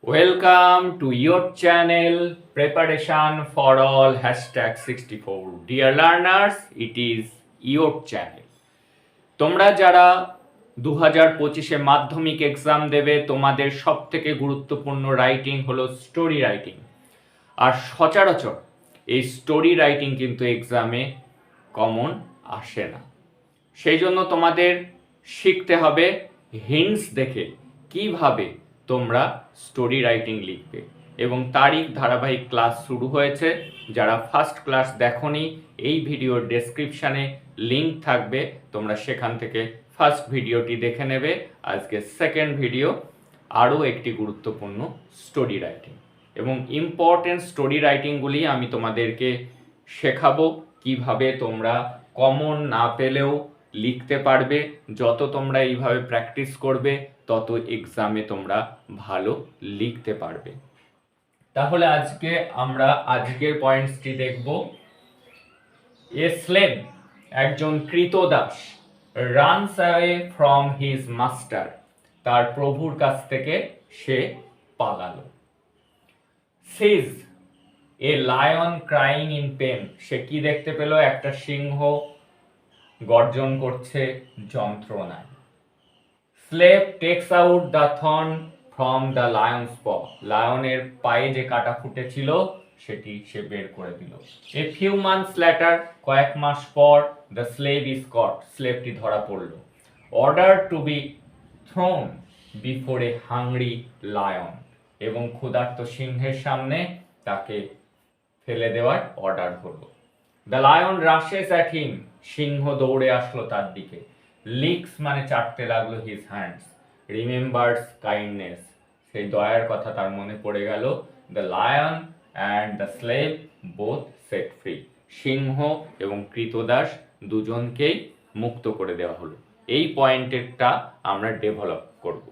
Welcome to your channel Preparation for All #64. Dear learners, it is your channel. তোমরা যারা 2025-এ মাধ্যমিক exam দেবে তোমাদের সবথেকে গুরুত্বপূর্ণ রাইটিং হলো স্টোরি রাইটিং। আর সচরাচর এই স্টোরি রাইটিং কিন্তু এক্সামে কমন আসে না। সেই জন্য তোমাদের শিখতে হবে হিন্টস দেখে কিভাবে তোমরা স্টোরি রাইটিং লিখবে, এবং তারই ধারাবাহিক ক্লাস শুরু হয়েছে। যারা ফার্স্ট ক্লাস দেখোনি, এই ভিডিওর ডেসক্রিপশানে লিঙ্ক থাকবে, তোমরা সেখান থেকে ফার্স্ট ভিডিওটি দেখে নেবে। আজকে সেকেন্ড ভিডিও, আরও একটি গুরুত্বপূর্ণ স্টোরি রাইটিং এবং ইম্পর্টেন্ট স্টোরি রাইটিংগুলি আমি তোমাদেরকে শেখাবো কিভাবে তোমরা কমন না পেলেও লিখতে পারবে। যত তোমরা এইভাবে প্র্যাকটিস করবে তত এক্সামে তোমরা ভালো লিখতে পারবে। তাহলে আজকে আমরা আজকের পয়েন্টসটি দেখব। এ স্লেভ, একজন কৃতদাস, runs away from his master, তার প্রভুর কাছ থেকে সে পালালো। Sees a lion crying in pain, সে কি দেখতে পেল? একটা সিংহ গর্জন করছে যন্ত্রণায়। Slave takes out the thorn from the lion's paw, লায়নের পায়ে যে কাটা ফুটেছিল সেটি সে বের করে দিল। এ ফিউ মান্থস লেটার, কয়েক মাস পর, দ্য স্লেভ ইজ কট, স্লেভটি ধরা পড়ল। Order to be thrown before a hungry lion, এবং ক্ষুধার্ত সিংহের সামনে তাকে ফেলে দেওয়ার অর্ডার হলো। The lion rushes at him, সিংহ দৌড়ে আসলো তার দিকে। লিক্স মানে চাটতে লাগলো হিজ হ্যান্ডস। রিমেম্বার্স কাইন্ডনেস, সেই দয়ার কথা তার মনে পড়ে গেল। The lion and the slave both set free, সিংহ এবং কৃতদাস দুজনকেই মুক্ত করে দেওয়া হলো। এই পয়েন্টেরটা আমরা ডেভেলপ করব।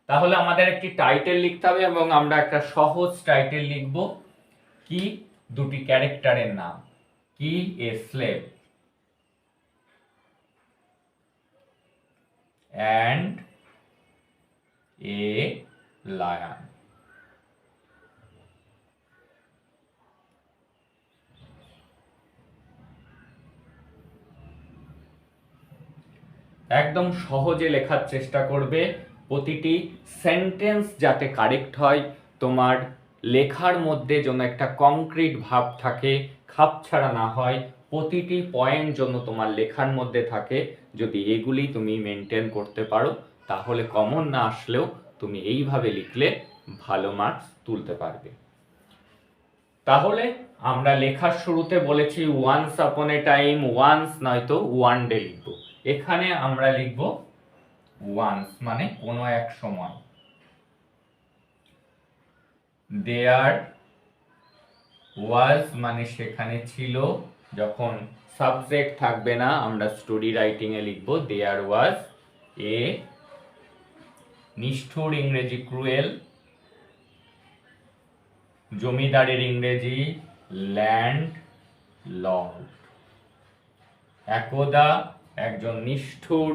তাহলে আমাদের একটি টাইটেল লিখতে হবে, এবং আমরা একটা সহজ টাইটেল লিখব। কি? দুটি ক্যারেক্টারের নাম। কি? এ স্লেভ and a lion. একদম সহজে লেখার চেষ্টা করবে, প্রতিটি সেন্টেন্স যাতে কারেক্ট হয়, তোমার লেখার মধ্যে যেন একটা কংক্রিট ভাব থাকে, খাপছাড়া না হয়, প্রতিটি পয়েন্ট যেন তোমার লেখার মধ্যে থাকে। যদি এগুলি তুমি মেনটেন করতে পারো তাহলে কমন না আসলেও তুমি এইভাবে লিখলে ভালো মার্কস তুলতে পারবে। তাহলে আমরা লেখার শুরুতে বলেছি once upon a time, once নয়তো ওয়ান ডে লিখবো। এখানে আমরা লিখব ওয়ান্স মানে কোনো এক সময়। দেয়ার ওয়াজ মানে সেখানে ছিল। যখন সাবজেক্ট থাকবে না আমরা স্টোরি রাইটিং এ লিখব দেয়ার ওয়াজ এ, নিষ্ঠুর ইংরেজি ক্রুয়েল, জমিদারের ইংরেজি ল্যান্ড লর্ড। একদা একজন নিষ্ঠুর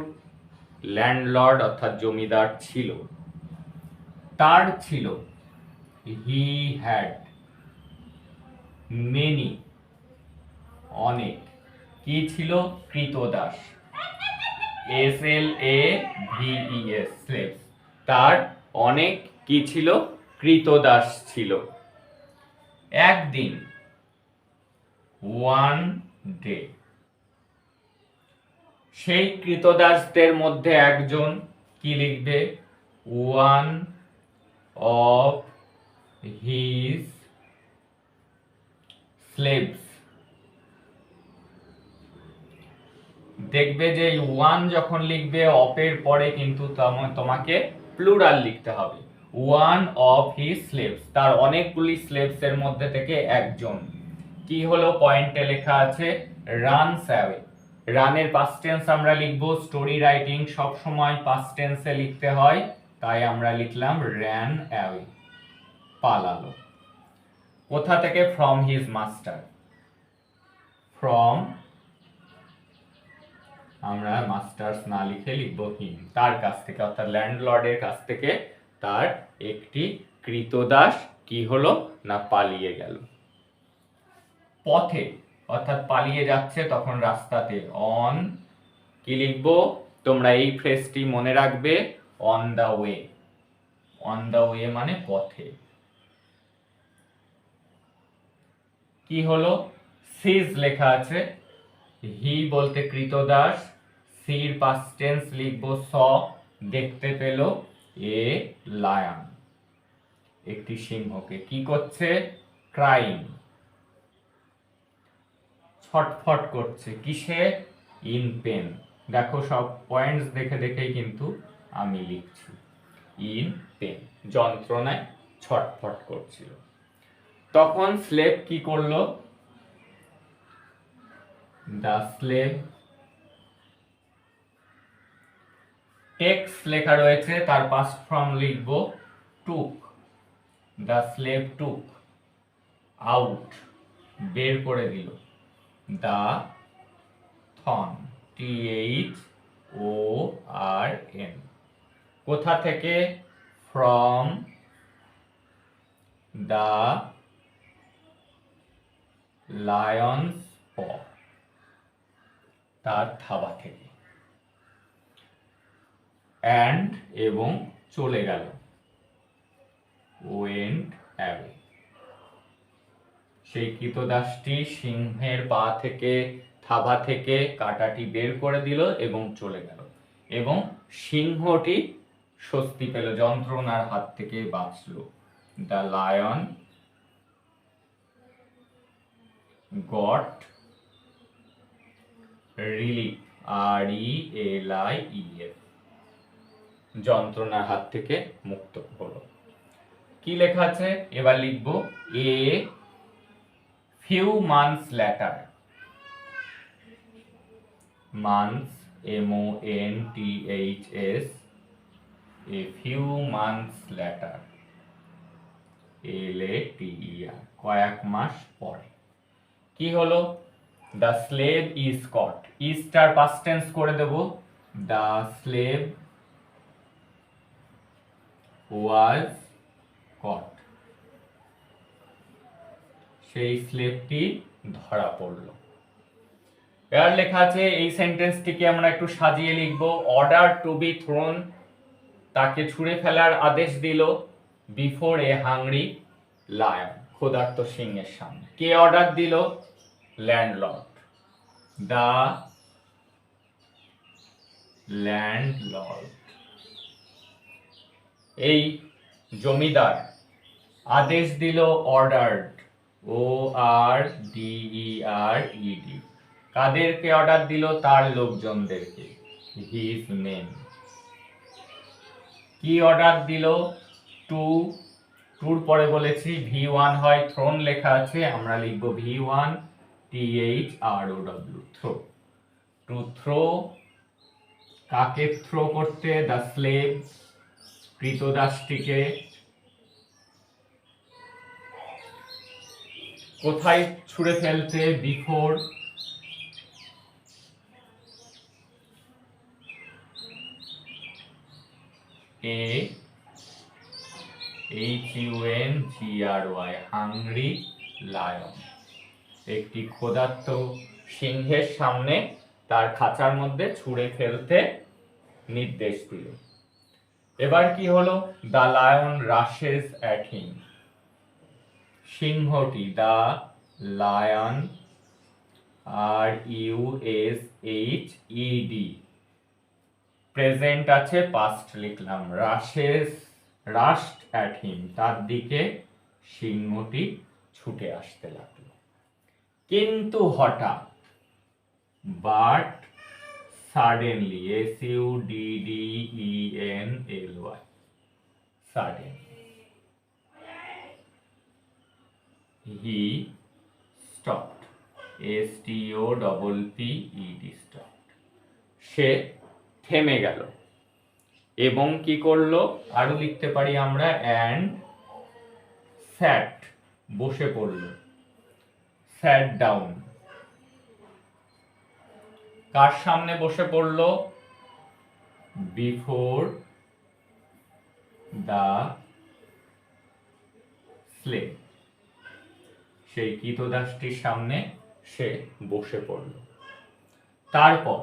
ল্যান্ডলর্ড অর্থাৎ জমিদার ছিল। তার ছিল হি হ্যাড মেনি, অনেক। কি ছিল? কৃতদাস, SLAVES স্লেভস। তার অনেক কি ছিল? কৃতদাস ছিল। একদিন, ওয়ান ডে, সেই কৃতদাসদের মধ্যে একজন, কি লিখবে? One of his slaves. দেখবে যে ওয়ান যখন লিখবে অপের পরে কিন্তু তোমাকে প্লুরাল লিখতে হবে। ওয়ান অফ হিজ স্লেভস, তার অনেকগুলি স্লেভস এর মধ্যে থেকে একজন। কি হলো? পয়েন্টে লেখা আছে রানস অ্যাওয়ে। রানের পাস্ট টেন্স আমরা লিখবো, স্টোরি রাইটিং সব সময় পাস্ট টেন্সে লিখতে হয়, তাই আমরা লিখলাম র্যান অ্যাওয়ে, পালালো। কোথা থেকে? From his master. ফ্রম, আমরা মাস্টার্স না লিখে লিখবো হিম, তার কাছ থেকে, অর্থাৎ ল্যান্ডলর্ডের কাছ থেকে তার একটি কৃতদাস কি হলো না পালিয়ে গেল। পথে অর্থাৎ পালিয়ে যাচ্ছে তখন রাস্তাতে, অন কি লিখবো তোমরা এই ফ্রেজটি মনে রাখবে, on the way. On the way মানে পথে। কি হলো, সিজ লেখা আছে, হি বলতে কৃতদাস, সির পাস্ট টেন্স লিখবো স, দেখতে পেল এ লায়ন একটি সিংহকে, কি করছে, ক্রাইং ছটফট করছে, কিসে, ইন পেন। দেখো সব পয়েন্টস দেখে দেখেই কিন্তু আমি লিখছি, ইন পেন যন্ত্রণায় ছটফট করছিল। তখন স্লেভ কি করলো, দ্য স্লেভ, টেক্স লেখা রয়েছে তার পাস্ট ফর্ম লিখবো টুক, দ্য স্লেভ টুক আউট বের করে দিল, দ্য থন THORN কোথা থেকে, ফ্রম দ্য লায়ন্স প তার থাবা থেকে, অ্যান্ড এবং চলে গেল, ওয়েন্ট অ্যাওয়ে। সেই কৃতদাসটি সিংহের পা থেকে থাবা থেকে কাঁটাটি বের করে দিল এবং চলে গেল, এবং সিংহটি স্বস্তি পেল, যন্ত্রণার হাত থেকে বাঁচল। The lion goat relief, RELIEF, যন্ত্রণার হাত থেকে মুক্ত হলো। কি লেখা আছে এবার লিখবো, a few months later, months MONTHS, a few months later, LATER, কয়েক মাস পরে। কি হলো, দ্য স্লেভ ইজ কট, ইজটার পাস্ট টেন্স করে দেব, দ্য স্লেভ ওয়াজ কট, সেই স্লেভটি ধরা পড়লো। এর লেখা আছে এই সেন্টেন্সটিকে আমরা একটু সাজিয়ে লিখবো, অর্ডার টু বি থ্রোন, তাকে ছুঁড়ে ফেলার আদেশ দিল, বিফোর এ হাংরি লায়ন, ক্ষুধার্ত সিংহের সামনে। কে অর্ডার দিল, ল্যান্ডলর্ড, দ্য ল্যান্ডলর্ড, এই জমিদার আদেশ দিল, অর্ডার্ড, ORDERED, কাদেরকে অর্ডার দিল, তার লোকজনদেরকে, হিজ মেন। কি অর্ডার দিল, টু, টুর পরে বলেছি V1 হয়, থ্রোন লেখা আছে আমরা লিখবো V1 THROW, throw, to throw, কাকে থ্রো করতে, দ্য স্লেভ, কৃতদাসটিকে, কোথায় ছুঁড়ে ফেলতে, বিফোর HUNGRY, হাংরি লায়ন, একটি ক্ষুধার্ত সিংহের সামনে তার খাঁচার মধ্যে ছুঁড়ে ফেলতে নির্দেশ দিল। এবার কি হলো, the lion rushes at him, সিংহটি, দ্য লায়ন RUSHED, প্রেজেন্ট আছে পাস্ট লিখলাম, রাশেস রাশড অ্যাট হিম, তার দিকে সিংহটি ছুটে আসতে লাগলো। কিন্তু হঠাৎ, but suddenly, SUDDENLY, suddenly, he stopped, STOPPED, stopped, সে থেমে গেল। এবং কি করলো, আরো লিখতে পারি আমরা, অ্যান্ড স্যাট, বসে পড়ল, স্যাট ডাউন, কার সামনে বসে পড়ল, বিফোর দ্য স্লেভ। সেই কৃতদাসটির সামনে সে বসে পড়ল। তারপর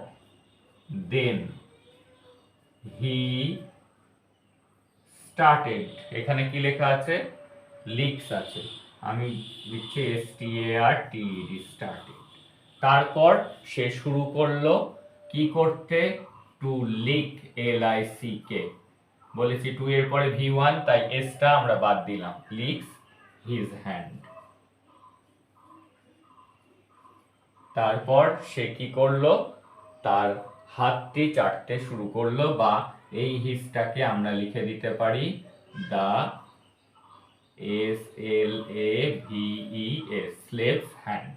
দেন হি স্টার্টেড, এখানে কি লেখা আছে? লিক্স আছে, আমি লিখছি STARTED, স্টার্টেড। তারপর সে শুরু করলো কি করতে? টু লিক, LICK, বলেছি টু এর পরে V1, তাই এসটা আমরা বাদ দিলাম। Leaks his hand. তারপর সে কি করলো? তার হাতটি চাটতে শুরু করলো, বা এই হিজটাকে আমরা লিখে দিতে পারি দা SLAVES, স্লেভস হ্যান্ড।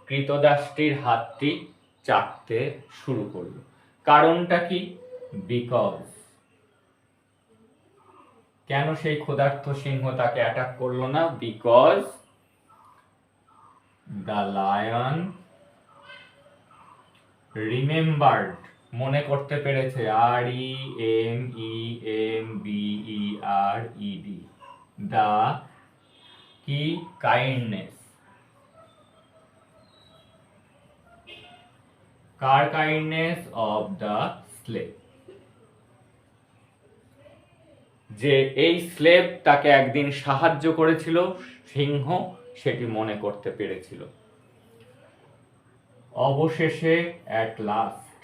কৃতদাসটির হাতটি চাটতে শুরু করলো। কারণটা কি? বিকজ, কেন সেই ক্ষুধার্ত সিংহ তাকে অ্যাটাক করলো না? বিকজ দ্য লায়ন রিমেম্বার্ড, মনে করতে পেরেছে, REMEMBERED, দ্য কি? Kindness. Car kindness? Of the slave. যে এই স্লেভ তাকে একদিন সাহায্য করেছিল, সিংহ সেটি মনে করতে পেরেছিল। অবশেষে অ্যাট লাস্ট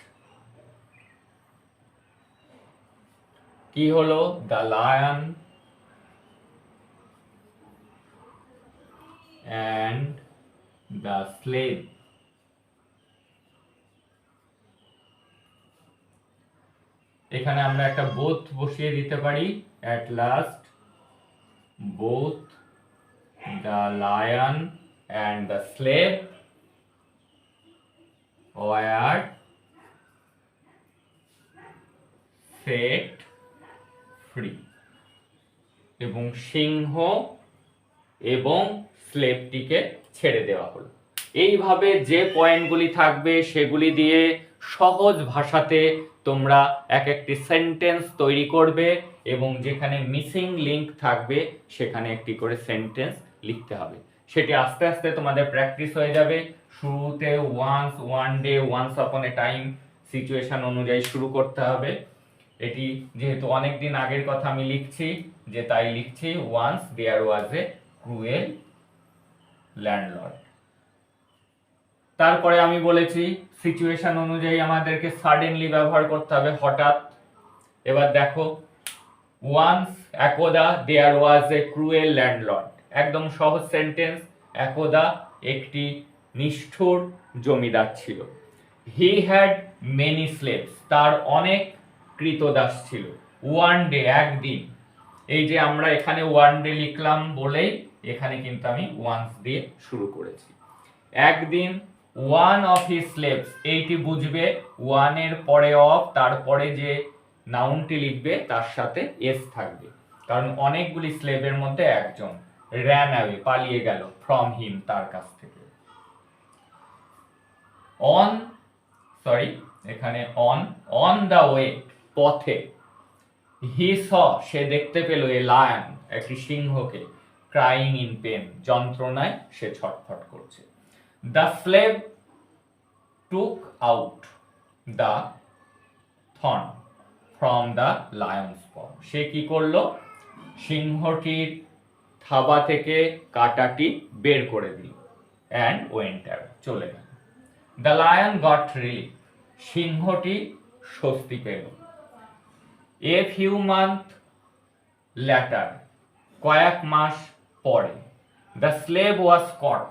কি হলো? The lion and the slave, এখানে আমরা একটা বোথ বসিয়ে দিতে পারি। At last both the lion and the slave were set free, এবং সিংহ এবং স্লেভটিকে ছেড়ে দেওয়া হলো। এইভাবে যে পয়েন্টগুলি থাকবে সেগুলি দিয়ে সহজ ভাষাতে তোমরা এক একটি সেন্টেন্স তৈরি করবে, এবং যেখানে মিসিং লিঙ্ক থাকবে সেখানে একটি করে সেন্টেন্স লিখতে হবে। সেটি আস্তে আস্তে তোমাদের প্র্যাকটিস হয়ে যাবে। শুরুতে once, one day, once upon a time, situation অনুযায়ী শুরু করতে হবে। এটি যেহেতু অনেক দিন আগের কথা আমি লিখছি, যে তাই লিখছি once there was a cruel landlord. তারপরে আমি বলেছি সিচুয়েশন অনুযায়ী আমাদেরকে সাডেনলি ব্যবহার করতে হবে, হঠাৎ। এবার দেখো, ওয়ান্স একদা দেয়ার ওয়াজ এ ক্রুয়েল ল্যান্ডলর্ড, একদম সহজ সেন্টেন্স। একদা একটি নিষ্ঠুর জমিদার ছিল। হি হ্যাড মেনি স্লেভস, তার অনেক কৃতদাস ছিল। ওয়ান ডে, একদিন, এই যে আমরা এখানে ওয়ান ডে লিখলাম বলেই এখানে কিন্তু আমি ওয়ান্স দিয়ে শুরু করেছি। একদিন ওয়ান অফ হিজ স্লেভস, এইটি বুঝবে ওয়ান এর পরে অফ, তারপরে যে নাউনটি লিখবে তার সাথে এস থাকবে, কারণ অনেকগুলি স্লেভের মধ্যে একজন র্যান অ্যাওয়ে, পালিয়ে গেল, ফ্রম হিম, তার কাছ থেকে। এখানে অন দ্য ওয়ে, পথে। হি স, সে দেখতে পেল, এ লায়ন, একটি সিংহকে, ক্রাইং ইন পেন, যন্ত্রণায় সে ছটফট করছে। The slave took out the thorn from the lion's paw, সে কি করলো? সিংহটির থাবা থেকে কাঁটাটি বের করে দিল। অ্যান্ড ওয়েন্ট অ্যাওয়ে, চলে গেল। দ্য লায়ন গট রিলিফ, সিংহটি স্বস্তি পেল। এ ফিউ মান্থ ল্যাটার, কয়েক মাস পরে। দ্য স্লেভ ওয়াজ কট,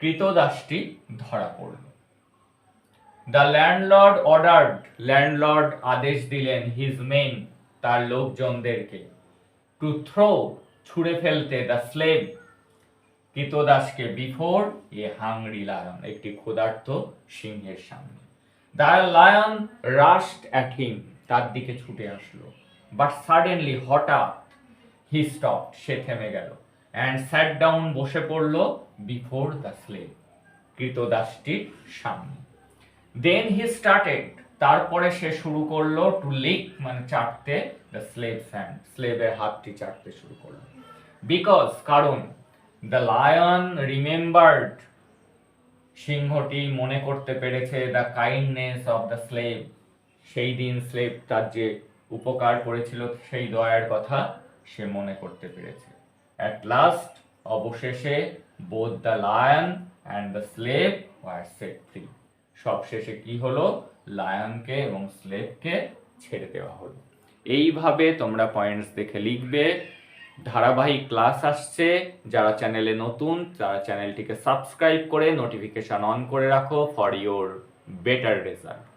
কৃতদাসটি ধরা পড়ল। দ্য ল্যান্ডলর্ড অর্ডার্ড, ল্যান্ডলর্ড আদেশ দিলেন, হিজ মেন, তার লোকজনদেরকে, টু থ্রো, ছুঁড়ে ফেলতে, দ্য স্লেভ, কৃতদাসকে, বিফোর এ হাংরি লায়ন, একটি ক্ষুধার্ত সিংহের সামনে। The lion rushed at him, তার দিকে ছুটে আসলো। বাট সাডেনলি, হঠাৎ, হি স্টপড, সে থেমে গেল। অ্যান্ড স্যাট ডাউন, বসে পড়ল, বিফোর দ্য স্লেভ, কৃতদাসটির সামনে। দেন হি স্টার্টেড, তারপরে সে শুরু করলো টু লিক মানে চাটতে দ্য স্লেভস হ্যান্ড, স্লেভের হাতটি চাটতে শুরু করলো। বিকজ কারণ দ্য লায়ন রিমেম্বার্ড, সিংহটি মনে করতে পেরেছে the kindness of the slave, সেই দিন স্লেভ তার যে উপকার করেছিল সেই দয়ার কথা সে মনে করতে পেরেছে। অ্যাট লাস্ট অবশেষে both the lion and the slave were set free, সবশেষে কি হলো, লায়নকে এবং স্লেভকে ছেড়ে দেওয়া হলো। এইভাবে তোমরা পয়েন্টস দেখে লিখবে। ধারাবাহিক ক্লাস আসছে, যারা চ্যানেলে নতুন তারা চ্যানেলটিকে সাবস্ক্রাইব করে নোটিফিকেশন অন করে রাখো ফর ইওর বেটার রেজাল্ট।